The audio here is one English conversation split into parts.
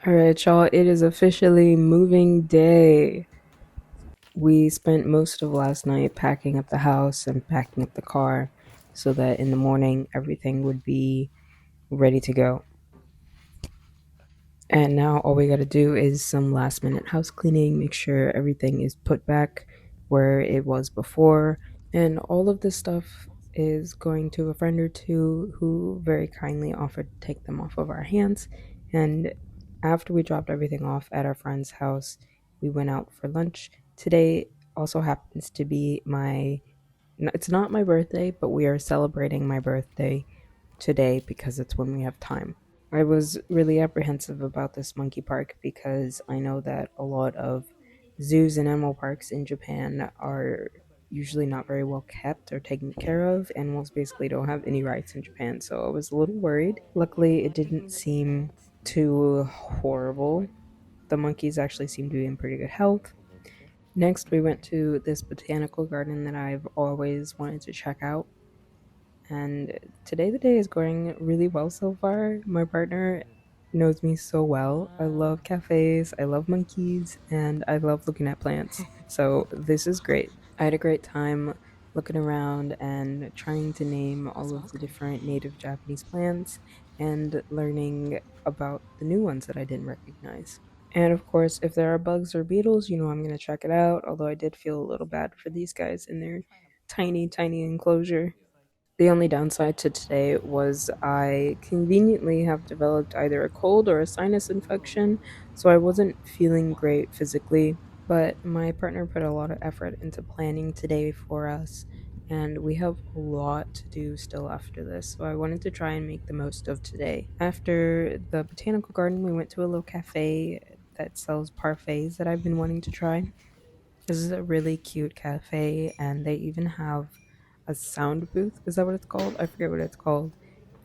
All right, y'all, it is officially moving day. We spent most of last night packing up the house and packing up the car so that in the morning everything would be ready to go. And now all we got to do is some last minute house cleaning, make sure everything is put back where it was before. And all of this stuff is going to a friend or two who very kindly offered to take them off of our hands. And after we dropped everything off at our friend's house, we went out for lunch. Today also happens to be it's not my birthday, but we are celebrating my birthday today because it's when we have time. I was really apprehensive about this monkey park because I know that a lot of zoos and animal parks in Japan are usually not very well kept or taken care of. Animals basically don't have any rights in Japan, so I was a little worried. Luckily, it didn't seem too horrible. The monkeys actually seemed to be in pretty good health. Next, we went to this botanical garden that I've always wanted to check out. And today, the day is going really well so far. My partner knows me so well. I love cafes, I love monkeys, and I love looking at plants. So, this is great. I had a great time looking around and trying to name all of the different native Japanese plants and learning about the new ones that I didn't recognize. And of course, if there are bugs or beetles, I'm going to check it out. Although I did feel a little bad for these guys in their tiny, tiny enclosure. The only downside to today was I conveniently have developed either a cold or a sinus infection, so I wasn't feeling great physically. But my partner put a lot of effort into planning today for us, and we have a lot to do still after this, so I wanted to try and make the most of today. After the botanical garden, we went to a little cafe that sells parfaits that I've been wanting to try. This is a really cute cafe, and they even have a sound booth. Is that what it's called? I forget what it's called.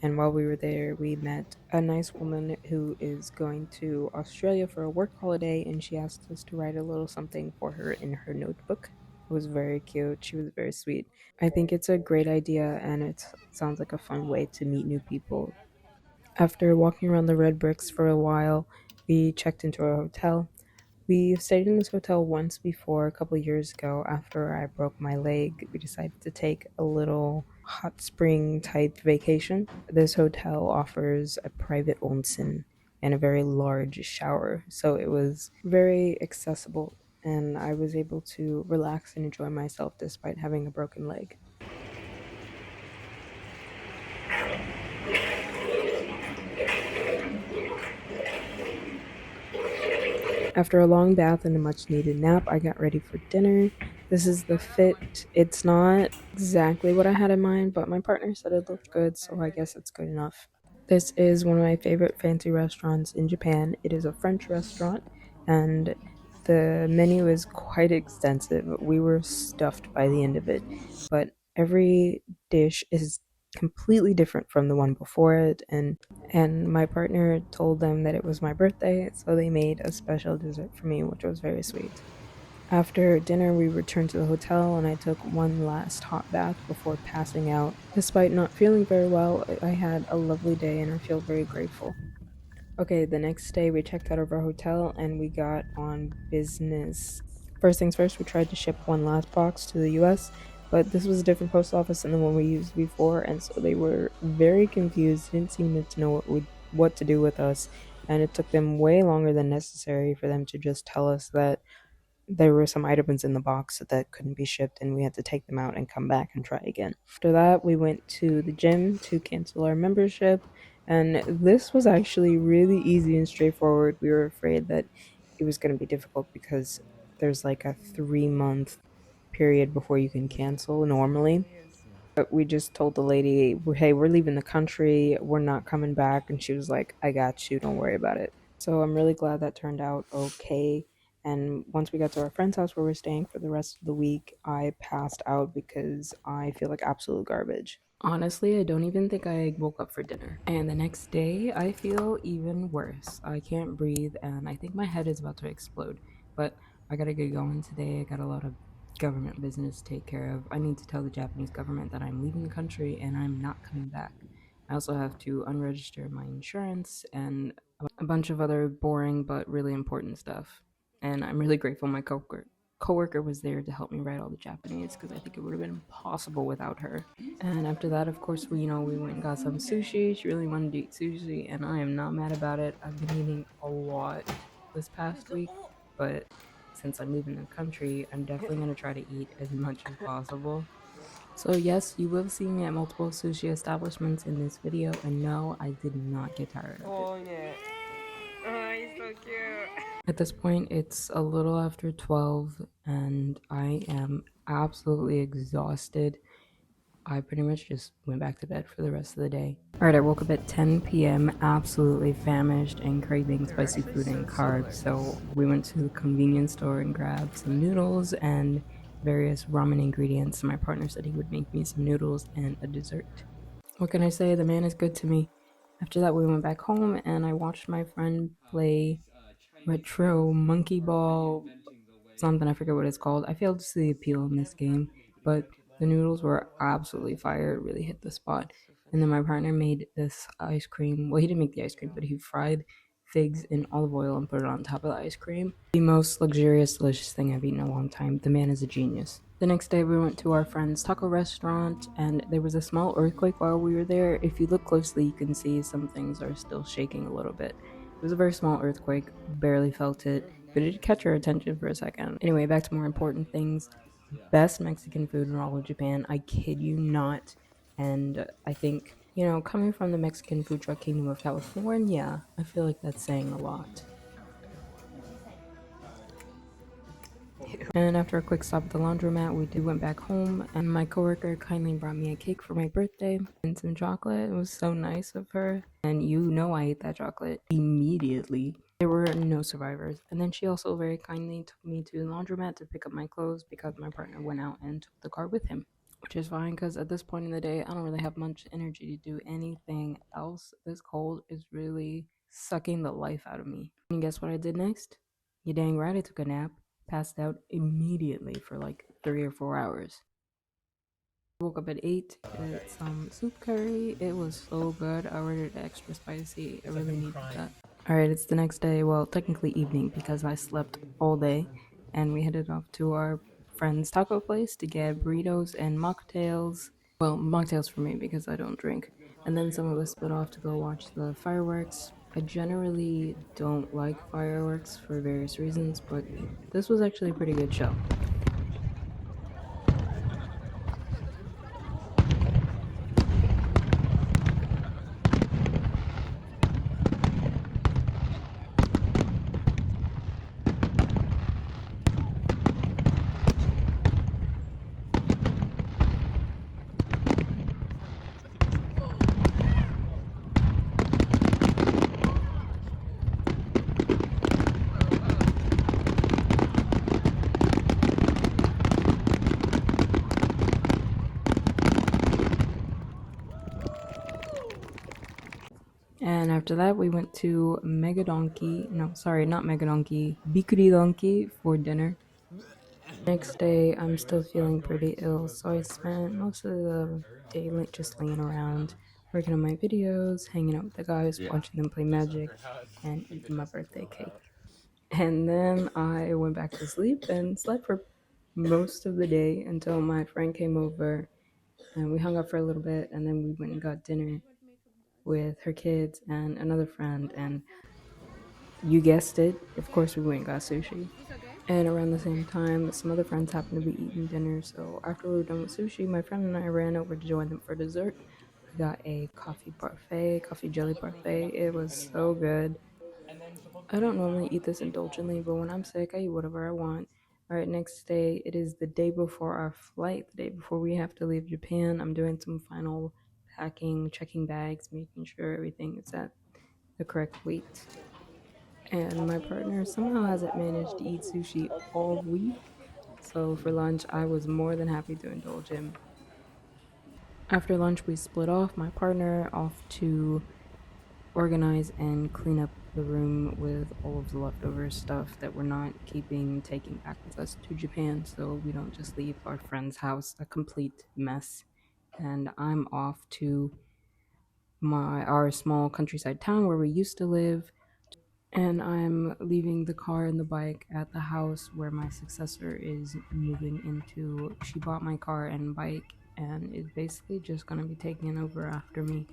And while we were there, we met a nice woman who is going to Australia for a work holiday, and she asked us to write a little something for her in her notebook. It was very cute. She was very sweet. I think it's a great idea, and it sounds like a fun way to meet new people. After walking around the red bricks for a while, we checked into a hotel. We stayed in this hotel once before a couple years ago after I broke my leg. We decided to take a little hot spring type vacation. This hotel offers a private onsen and a very large shower, so it was very accessible and I was able to relax and enjoy myself despite having a broken leg. After a long bath and a much needed nap, I got ready for dinner. This is the fit. It's not exactly what I had in mind, but my partner said it looked good, so I guess it's good enough. This is one of my favorite fancy restaurants in Japan. It is a French restaurant, and the menu is quite extensive. We were stuffed by the end of it, but every dish is completely different from the one before it, and my partner told them that it was my birthday, so they made a special dessert for me, which was very sweet. After dinner, we returned to the hotel and I took one last hot bath before passing out. Despite not feeling very well, I had a lovely day and I feel very grateful. Okay, the next day we checked out of our hotel and we got on business. First things first, we tried to ship one last box to the US, but this was a different post office than the one we used before, and so they were very confused, didn't seem to know what to do with us, and it took them way longer than necessary for them to just tell us that there were some items in the box that couldn't be shipped and we had to take them out and come back and try again. After that, we went to the gym to cancel our membership, and this was actually really easy and straightforward. We were afraid that it was going to be difficult because there's like a 3 month period before you can cancel normally. But we just told the lady, hey, we're leaving the country, we're not coming back. And she was like, I got you, don't worry about it. So I'm really glad that turned out okay. And once we got to our friend's house where we're staying for the rest of the week, I passed out because I feel like absolute garbage. Honestly, I don't even think I woke up for dinner. And the next day, I feel even worse. I can't breathe, and I think my head is about to explode. But I gotta get going today. I got a lot of government business to take care of. I need to tell the Japanese government that I'm leaving the country and I'm not coming back. I also have to unregister my insurance and a bunch of other boring but really important stuff. And I'm really grateful my coworker was there to help me write all the Japanese because I think it would have been impossible without her. And after that, of course, we went and got some sushi. She really wanted to eat sushi, and I am not mad about it. I've been eating a lot this past week, but since I'm leaving the country, I'm definitely going to try to eat as much as possible. So yes, you will see me at multiple sushi establishments in this video, and no, I did not get tired of it. Oh, he's so cute. At this point, it's a little after 12, and I am absolutely exhausted. I pretty much just went back to bed for the rest of the day. Alright, I woke up at 10 p.m. absolutely famished and craving spicy food and carbs, so we went to the convenience store and grabbed some noodles and various ramen ingredients. My partner said he would make me some noodles and a dessert. What can I say? The man is good to me. After that, we went back home and I watched my friend play retro monkey ball something. I forget what it's called. I failed to see the appeal in this game, but the noodles were absolutely fire. It really hit the spot. And then my partner made this ice cream. Well, he didn't make the ice cream, but he fried figs in olive oil and put it on top of the ice cream. The most luxurious, delicious thing I've eaten in a long time. The man is a genius. The next day, we went to our friend's taco restaurant, and there was a small earthquake while we were there. If you look closely, you can see some things are still shaking a little bit. It was a very small earthquake, barely felt it, but it did catch our attention for a second. Anyway, back to more important things. Best Mexican food in all of Japan. I kid you not. And I think, coming from the Mexican food truck kingdom of California, I feel like that's saying a lot. And after a quick stop at the laundromat, we went back home, and my coworker kindly brought me a cake for my birthday and some chocolate. It was so nice of her. And I ate that chocolate immediately. There were no survivors. And then she also very kindly took me to the laundromat to pick up my clothes because my partner went out and took the car with him. Which is fine because at this point in the day, I don't really have much energy to do anything else. This cold is really sucking the life out of me. And guess what I did next? You dang right, I took a nap. Passed out immediately for like 3 or 4 hours. Woke up at 8, ate some soup curry. It was so good. I ordered extra spicy. I really needed that. Alright, it's the next day. Well, technically evening because I slept all day. And we headed off to our friend's taco place to get burritos and mocktails. Well, mocktails for me because I don't drink. And then some of us split off to go watch the fireworks. I generally don't like fireworks for various reasons, but this was actually a pretty good show. And after that, we went to Mega Donkey. No, sorry, not Mega Donkey. Bikuri Donkey for dinner. Next day, I'm still feeling pretty ill, so I spent most of the day just laying around, working on my videos, hanging out with the guys, watching them play Magic, and eating my birthday cake. And then I went back to sleep and slept for most of the day until my friend came over and we hung up for a little bit, and then we went and got dinner with her kids and another friend, and you guessed it, of course we went and got sushi. And around the same time, some other friends happened to be eating dinner, so after we were done with sushi, my friend and I ran over to join them for dessert. We got a coffee jelly parfait. It was so good. I don't normally eat this indulgently, but when I'm sick, I eat whatever I want. All right, next day, it is the day before our flight, the day before we have to leave Japan. I'm doing some final packing, checking bags, making sure everything is at the correct weight. And my partner somehow hasn't managed to eat sushi all week. So for lunch, I was more than happy to indulge him. After lunch, we split off. My partner off to organize and clean up the room with all of the leftover stuff that we're not taking back with us to Japan, so we don't just leave our friend's house a complete mess. And I'm off to our small countryside town where we used to live. And I'm leaving the car and the bike at the house where my successor is moving into. She bought my car and bike and is basically just going to be taking it over after me.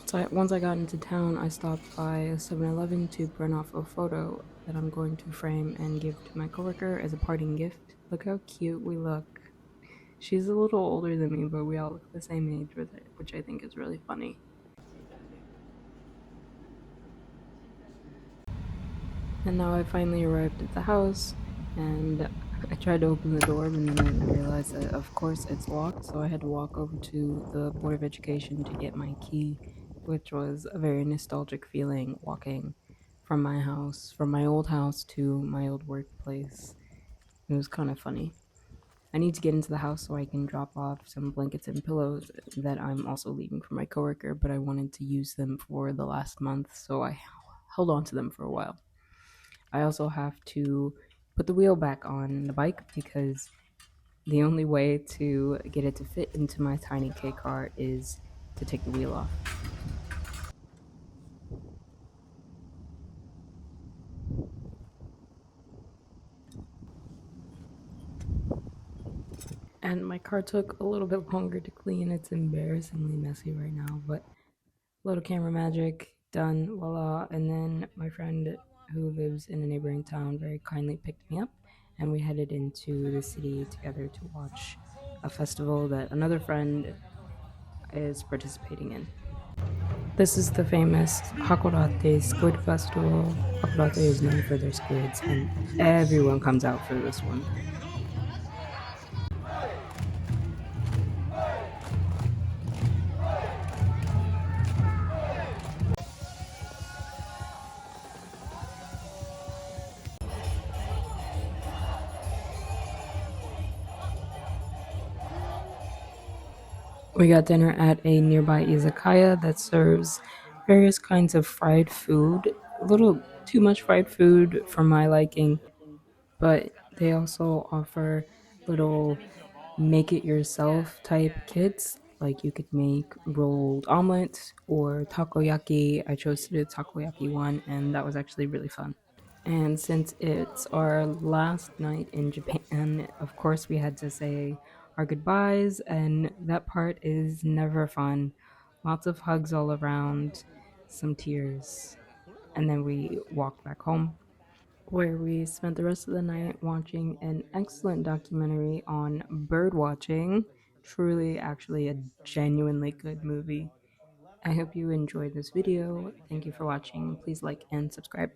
So once I got into town, I stopped by a 7-Eleven to print off a photo that I'm going to frame and give to my coworker as a parting gift. Look how cute we look. She's a little older than me, but we all look the same age, which I think is really funny. And now I finally arrived at the house, and I tried to open the door, and then I realized that, of course, it's locked. So I had to walk over to the Board of Education to get my key, which was a very nostalgic feeling walking from my house, from my old house to my old workplace. It was kind of funny. I need to get into the house so I can drop off some blankets and pillows that I'm also leaving for my coworker, but I wanted to use them for the last month, so I held on to them for a while. I also have to put the wheel back on the bike because the only way to get it to fit into my tiny K car is to take the wheel off. And my car took a little bit longer to clean. It's embarrassingly messy right now, but little camera magic done, voila. And then my friend who lives in a neighboring town very kindly picked me up, and we headed into the city together to watch a festival that another friend is participating in. This is the famous Hakodate Squid Festival. Hakodate is known for their squids, and everyone comes out for this one. We got dinner at a nearby izakaya that serves various kinds of fried food. A little too much fried food for my liking, but they also offer little make it yourself type kits. Like you could make rolled omelets or takoyaki. I chose to do the takoyaki one, and that was actually really fun. And since it's our last night in Japan, of course, we had to say our goodbyes, and that part is never fun. Lots of hugs all around, some tears, and then we walked back home, where we spent the rest of the night watching an excellent documentary on bird watching. Truly, actually, a genuinely good movie. I hope you enjoyed this video. Thank you for watching. Please like and subscribe.